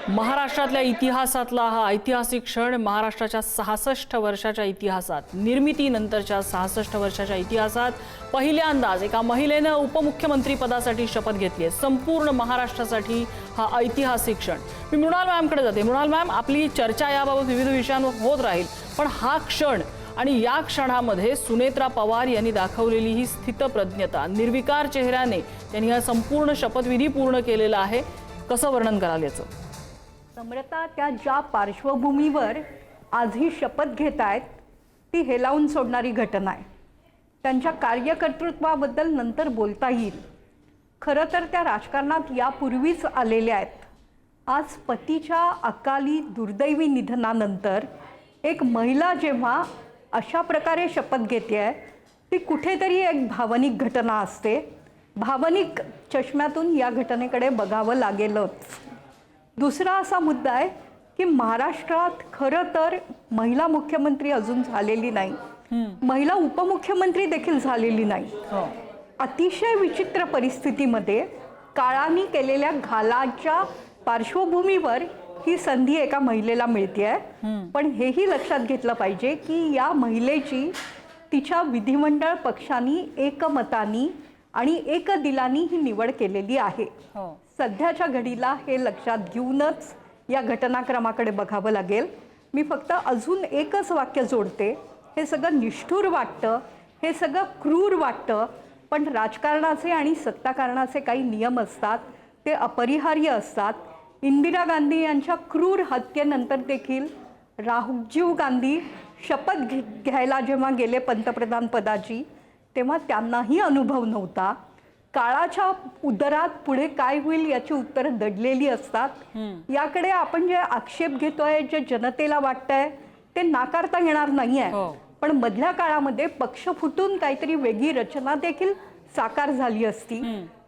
महाराष्ट्रातल्या इतिहासातला हा ऐतिहासिक क्षण, महाराष्ट्राच्या 66 वर्षाच्या इतिहासात, निर्मितीनंतरच्या 66 वर्षाच्या इतिहासात पहिल्यांदाच एका महिलेनं उपमुख्यमंत्री पदासाठी शपथ घेतली आहे। संपूर्ण महाराष्ट्रासाठी हा ऐतिहासिक क्षण। मी मृणाल मॅमकडे जाते। मृणाल मॅम, आपली चर्चा याबाबत विविध विषयांवर होत राहील, पण हा क्षण आणि या क्षणामध्ये सुनेत्रा पवार यांनी दाखवलेली ही स्थितप्रज्ञता, निर्विकार चेहऱ्याने त्यांनी हा संपूर्ण शपथविधी पूर्ण केलेला आहे। कसं वर्णन कराल याचं? नम्रता, त्या ज्या पार्श्वभूमीवर आज ही शपथ घेत आहेत ती हेलावून सोडणारी घटना आहे। त्यांच्या कार्यकर्तृत्वाबद्दल नंतर बोलता येईल। खरं तर त्या राजकारणात यापूर्वीच आलेल्या आहेत। आज पतीच्या अकाली दुर्दैवी निधनानंतर एक महिला जेव्हा अशा प्रकारे शपथ घेते आहे, ती कुठेतरी एक भावनिक घटना असते। भावनिक चष्म्यातून या घटनेकडे बघावं लागेलच। दुसरा असा मुद्दा आहे की महाराष्ट्रात खरं तर महिला मुख्यमंत्री अजून झालेली नाही, महिला उपमुख्यमंत्री देखील झालेली नाही। अतिशय विचित्र परिस्थितीमध्ये काळाने केलेल्या घालाच्या पार्श्वभूमीवर ही संधी एका महिलेला मिळते आहे। पण हेही लक्षात घेतलं पाहिजे की या महिलेची तिच्या विधिमंडळ पक्षांनी एकमतानी आणि एकदिलानी ही निवड केलेली आहे। सध्याच्या घडीला हे लक्षात घेऊनच या घटनाक्रमाकडे बघावं लागेल। मी फक्त अजून एकच वाक्य जोडते, हे सगळं निष्ठुर वाटतं, हे सगळं क्रूर वाटतं, पण राजकारणाचे आणि सत्ताकारणाचे काही नियम असतात, ते अपरिहार्य असतात। इंदिरा गांधी यांच्या क्रूर हत्येनंतर देखील राजीव गांधी शपथ घ्यायला जेव्हा गेले पंतप्रधान पदाची, तेव्हा त्यांनाही अनुभव नव्हता। काळाच्या उदरात पुढे काय होईल याची उत्तरं दडलेली असतात। याकडे आपण जे आक्षेप घेतोय, जे जनतेला वाटतंय, ते नाकारता येणार नाहीये। पण मधल्या काळामध्ये पक्ष फुटून काहीतरी वेगळी रचना देखील साकार झाली असती,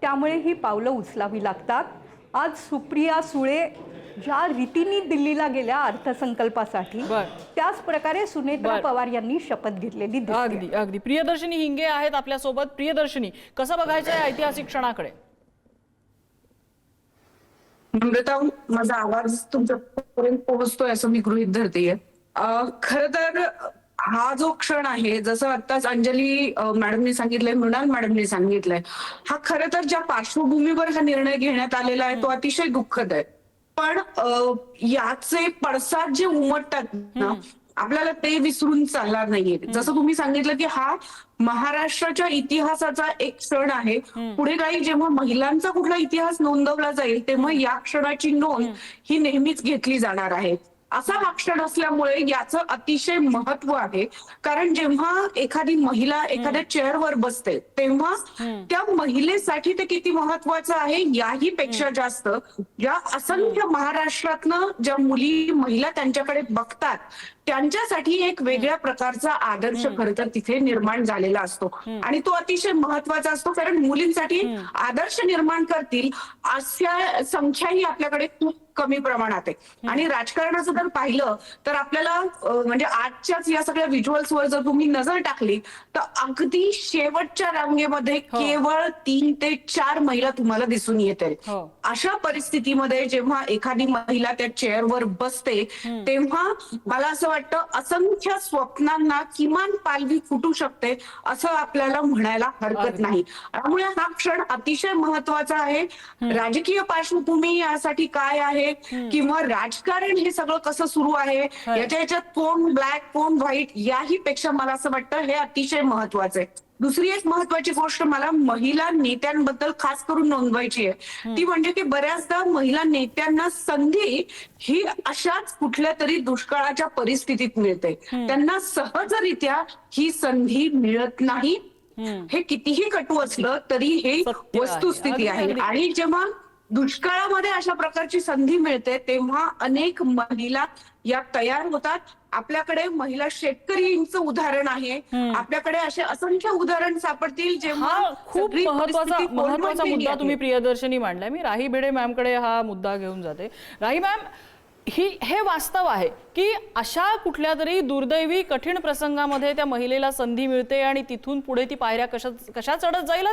त्यामुळे ही पावलं उचलावी लागतात। आज सुप्रिया सुळे ज्या रीतीने दिल्लीला गेल्या अर्थसंकल्पासाठी, त्याच प्रकारे सुनेत्रा पवार यांनी शपथ घेतलेली दिसते। अगदी अगदी। प्रियदर्शनी हिंगे आहेत आपल्या सोबत। प्रियदर्शनी, कसं बघायचं आहे ऐतिहासिक क्षणाकडे? नम्रता, माझा आवाज तुमच्यापर्यंत पोहोचतोय असं मी गृहीत धरतेय। खरं तर हा जो क्षण आहे, जसं आत्ताच अंजली मॅडमनी सांगितलंय, मृणाल मॅडमनी सांगितलंय, हा खरं तर ज्या पार्श्वभूमीवर हा निर्णय घेण्यात आलेला आहे तो अतिशय दुःखद आहे। पण याचे पडसाद जे उमटतात ना, आपल्याला ते विसरून चालणार नाहीये। जसं तुम्ही सांगितलं की हा महाराष्ट्राच्या इतिहासाचा एक क्षण आहे। पुढे काही जेव्हा महिलांचा कुठला इतिहास नोंदवला जाईल, तेव्हा या क्षणाची नोंद ही नेहमीच घेतली जाणार आहे। असा हा क्षण असल्यामुळे याचं अतिशय महत्व आहे। कारण जेव्हा एखादी महिला एखाद्या चेअरवर बसते, तेव्हा त्या महिलेसाठी ते किती महत्वाचं आहे याही पेक्षा जास्त ज्या असंख्य महाराष्ट्रातनं ज्या मुली महिला त्यांच्याकडे बघतात, त्यांच्यासाठी एक वेगळ्या प्रकारचा आदर्श खरं तर तिथे निर्माण झालेला असतो आणि तो अतिशय महत्वाचा असतो। कारण मुलींसाठी आदर्श निर्माण करतील अशा संख्याही आपल्याकडे खूप कमी प्रमाणात आहे। आणि राजकारणाचं जर पाहिलं तर आपल्याला म्हणजे आजच्याच या सगळ्या व्हिज्युअल्सवर जर तुम्ही नजर टाकली तर अगदी शेवटच्या रांगेमध्ये केवळ 3 ते 4 महिला तुम्हाला दिसून येतील। अशा परिस्थितीमध्ये जेव्हा एखादी महिला त्या चेअरवर बसते, तेव्हा मला असं वाटतं असंख्य स्वप्नांना किमान पालवी फुटू शकते असं आपल्याला म्हणायला हरकत नाही। त्यामुळे हा क्षण अतिशय महत्वाचा आहे। राजकीय पार्श्वभूमी यासाठी काय आहे किंवा राजकारण हे सगळं कसं सुरू आहे, याच्यात कोण ब्लॅक कोण व्हाईट याही पेक्षा मला असं वाटतं हे अतिशय महत्वाचं आहे। दुसरी एक महत्वाची गोष्ट मला महिला नेत्यांबद्दल खास करून नोंदवायची आहे, ती म्हणजे की बऱ्याचदा महिला नेत्यांना संधी ही अशाच कुठल्या तरी दुष्काळाच्या परिस्थितीत मिळते, त्यांना सहजरित्या ही संधी मिळत नाही। हे कितीही कटू असलं तरी हे वस्तुस्थिती आहे। आणि जेव्हा दुष्काळामध्ये अशा प्रकारची संधी मिळते, तेव्हा अनेक महिला या तयार होतात। आपल्याकडे महिला शेतकरींचं उदाहरण आहे, आपल्याकडे असे असंख्य उदाहरण सापडतील जेव्हा खूप महत्वाचा मुद्दा तुम्ही प्रियदर्शनी मांडलाय। मी राही भिडे मॅमकडे हा मुद्दा घेऊन जाते। राही मॅम, हे वास्तव आहे की अशा कुठल्या तरी दुर्दैवी कठीण प्रसंगामध्ये त्या महिलेला संधी मिळते आणि तिथून पुढे ती पायऱ्या कशा चढत जाईल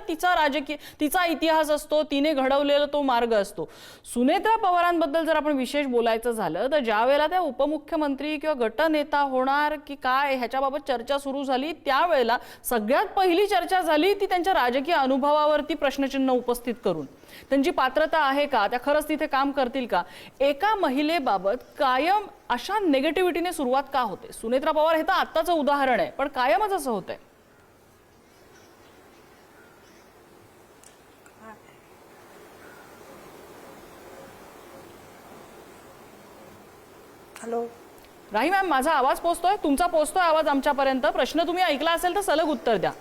तिचा इतिहास असतो, तिने घडवलेला तो मार्ग असतो. सुनेत्रा पवारांबद्दल जर आपण विशेष बोलायचं झालं तर ज्या वेळेला त्या उपमुख्यमंत्री किंवा गटनेता होणार की काय ह्याच्याबाबत चर्चा सुरू झाली, त्यावेळेला सगळ्यात पहिली चर्चा झाली ती त्यांच्या राजकीय अनुभवावरती प्रश्नचिन्ह उपस्थित करून. त्यांची पात्रता आहे का, त्या खरंच तिथे काम करतील का. एका महिलेबाबत कायम अशा नेगेटिव्हिटीने सुरुवात का होते. सुनेत्रा पवार हे तर आत्ताचं उदाहरण आहे, पण कायमच असं होतंय. हॅलो राही मॅम, माझा आवाज पोहोचतोय, तुमचा पोहोचतोय आवाज आमच्यापर्यंत. प्रश्न तुम्ही ऐकला असेल तर सलग उत्तर द्या.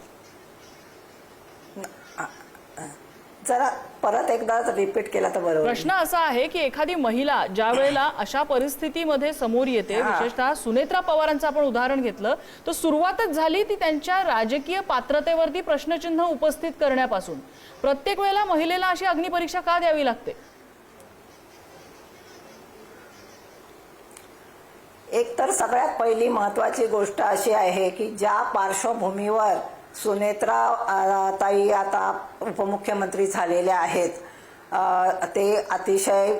जरा परत एकदा रिपीट केला तर बरोबर. प्रश्न असा आहे की एखादी महिला ज्या वेळेला अशा परिस्थितीमध्ये समोर येते, विशेषतः सुनेत्रा पवारांचं आपण उदाहरण घेतलं तर सुरुवातच झाली ती त्यांच्या राजकीय पात्रतेवरती प्रश्नचिन्ह उपस्थित करण्यापासून. प्रत्येक वेळेला महिलेला अशी अग्निपरीक्षा का द्यावी लागते. एक तर सगळ्यात पहिली महत्वाची गोष्ट अशी आहे की ज्या पार्श्वभूमीवर सुनेत्रा ताई आता उपमुख्यमंत्री झालेल्या आहेत, ते अतिशय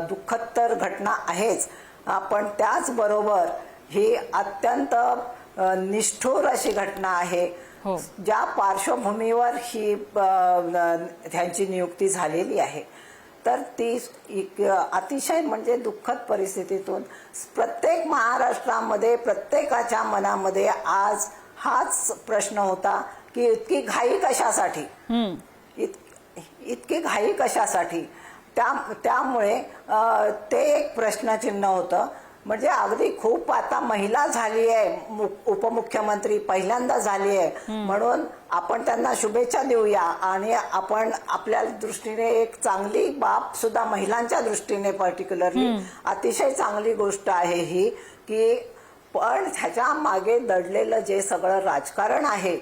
दुःखद घटना आहेच, पण त्याचबरोबर ही अत्यंत निष्ठुर अशी घटना आहे. ज्या पार्श्वभूमीवर ही त्यांची नियुक्ती झालेली आहे, तर ती अतिशय म्हणजे दुःखद परिस्थितीतून प्रत्येक महाराष्ट्रामध्ये प्रत्येकाच्या मनामध्ये आज हाच प्रश्न होता की इतकी घाई कशासाठी, इतकी घाई कशासाठी. त्यामुळे ते एक प्रश्नचिन्ह होतं. म्हणजे अगदी खूप आता महिला झाली आहे, उपमुख्यमंत्री पहिल्यांदा झाली आहे, म्हणून आपण त्यांना शुभेच्छा देऊया. आणि आपण आपल्या दृष्टीने एक चांगली बाब सुद्धा महिलांच्या दृष्टीने पर्टिक्युलरली अतिशय चांगली गोष्ट आहे ही, की पण ह्याच्या मागे दडलेलं जे सगळं राजकारण आहे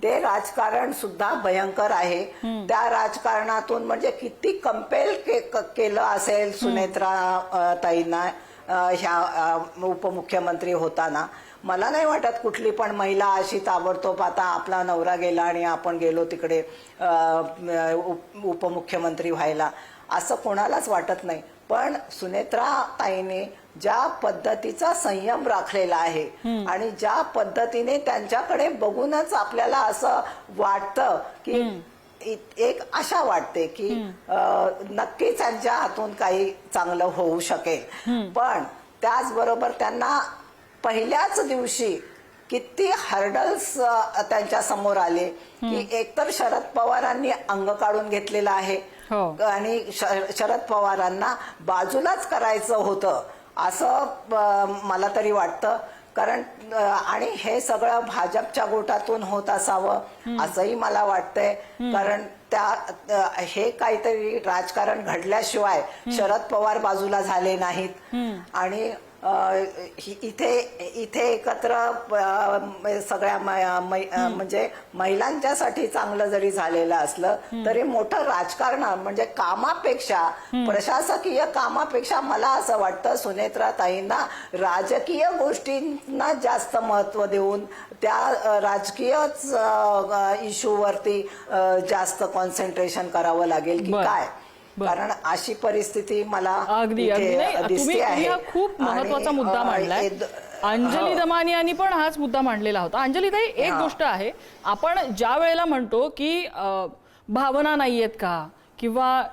ते राजकारण सुद्धा भयंकर आहे. त्या राजकारणातून म्हणजे किती कंपेल केलं असेल सुनेत्रा ताईंना ह्या उपमुख्यमंत्री होताना. मला नाही वाटत कुठली पण महिला अशी ताबडतोब आता आपला नवरा गेला आणि आपण गेलो तिकडे उपमुख्यमंत्री व्हायला, असं कोणालाच वाटत नाही. पण सुनेत्रा ताईने ज्या पद्धतीचा संयम राखलेला आहे आणि ज्या पद्धतीने त्यांच्याकडे बघूनच आपल्याला असं वाटतं की एक आशा वाटते की नक्कीच त्यांच्या हातून काही चांगलं होऊ शकेल. पण त्याचबरोबर त्यांना पहिल्याच दिवशी किती हर्डल्स त्यांच्या समोर आले की एकतर शरद पवारांनी अंग काढून घेतलेलं आहे आणि शरद पवारांना बाजूलाच करायचं होतं असं मला तरी वाटतं. कारण आणि हे सगळं भाजपच्या गोटातून होत असावं असंही मला वाटतंय. कारण हे काहीतरी राजकारण घडल्याशिवाय शरद पवार बाजूला झाले नाहीत. आणि इथे एकत्र सगळ्या म्हणजे महिलांच्यासाठी चांगलं जरी झालेलं असलं तरी मोठं राजकारण म्हणजे कामापेक्षा, प्रशासकीय कामापेक्षा मला असं वाटतं सुनेत्राताईंना राजकीय गोष्टींना जास्त महत्व देऊन त्या राजकीयच इश्यूवरती जास्त कॉन्सन्ट्रेशन करावं लागेल की काय. कारण अशी परिस्थिती मला अगदी दिसते आहे. खूप महत्वाचा मुद्दा मांडलाय. अंजली दमानी यांनी पण हाच मुद्दा मांडलेला होता. अंजली ताई, एक गोष्ट आहे, आपण ज्या वेळेला म्हणतो की भावना नाहीयेत का, किंवा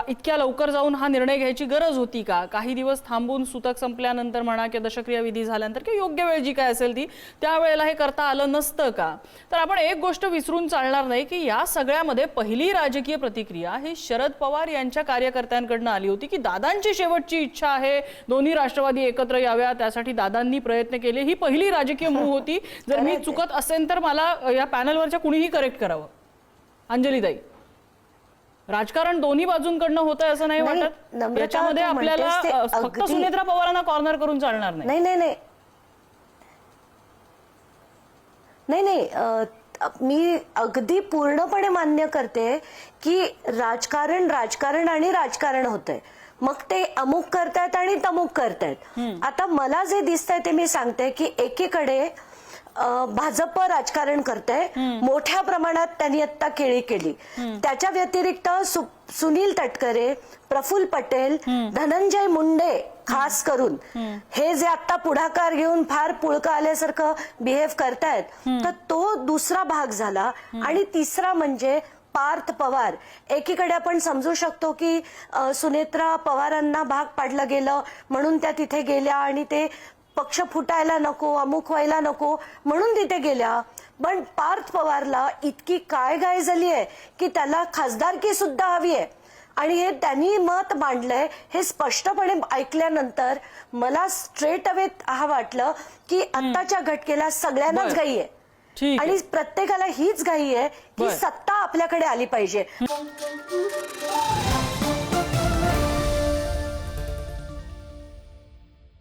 इतक्या लवकर जाऊन हा निर्णय घ्यायची गरज होती का, काही दिवस थांबून सुतक संपल्यानंतर म्हणा किंवा दशक्रिया विधी झाल्यानंतर किंवा योग्य वेळ जी काय असेल ती त्यावेळेला हे करता आलं नसतं का. तर आपण एक गोष्ट विसरून चालणार नाही की या सगळ्यामध्ये पहिली राजकीय प्रतिक्रिया ही शरद पवार यांच्या कार्यकर्त्यांकडनं आली होती की दादांची शेवटची इच्छा आहे दोन्ही राष्ट्रवादी एकत्र याव्या, त्यासाठी दादांनी प्रयत्न केले. ही पहिली राजकीय मूव होती. जर मी चुकत असेल तर मला या पॅनलवरच्या कुणीही करेक्ट करावं. अंजली ताई, राजकारण दोन्ही बाजूंकडनं होतंय असं नाही वाटत. याच्यामध्ये आपल्याला फक्त सुनेत्रा पवारांना कॉर्नर करून चालणार नाही. नाही, मी अगदी पूर्णपणे मान्य करते की राजकारण आणि राजकारण होतंय. मग ते अमुक करतायत आणि तमुक करतायत. आता मला जे दिसतंय ते मी सांगते की एकीकडे भाजप राजकारण करते, मोठ्या प्रमाणात त्यांनी आता केळी केली. त्याच्या व्यतिरिक्त सुनील तटकरे, प्रफुल्ल पटेल, धनंजय मुंडे खास करून हे जे आता पुढाकार घेऊन फार पुळका आल्यासारखं बिहेव करतायत, तर तो दुसरा भाग झाला. आणि तिसरा म्हणजे पार्थ पवार. एकीकडे आपण समजू शकतो की सुनेत्रा पवारांना भाग पाडलं गेलं म्हणून त्या तिथे गेल्या आणि ते पक्ष फुटायला नको, अमुक व्हायला नको म्हणून तिथे गेल्या. पण पार्थ पवारला इतकी काय घाई झाली आहे की त्याला खासदारकी सुद्धा हवी आहे. आणि हे त्यांनी मत मांडलंय हे स्पष्टपणे ऐकल्यानंतर मला स्ट्रेट अवे हा वाटलं की आत्ताच्या घटकेला सगळ्यांनाच घाई आहे. आणि प्रत्येकाला हीच घाई आहे की सत्ता आपल्याकडे आली पाहिजे.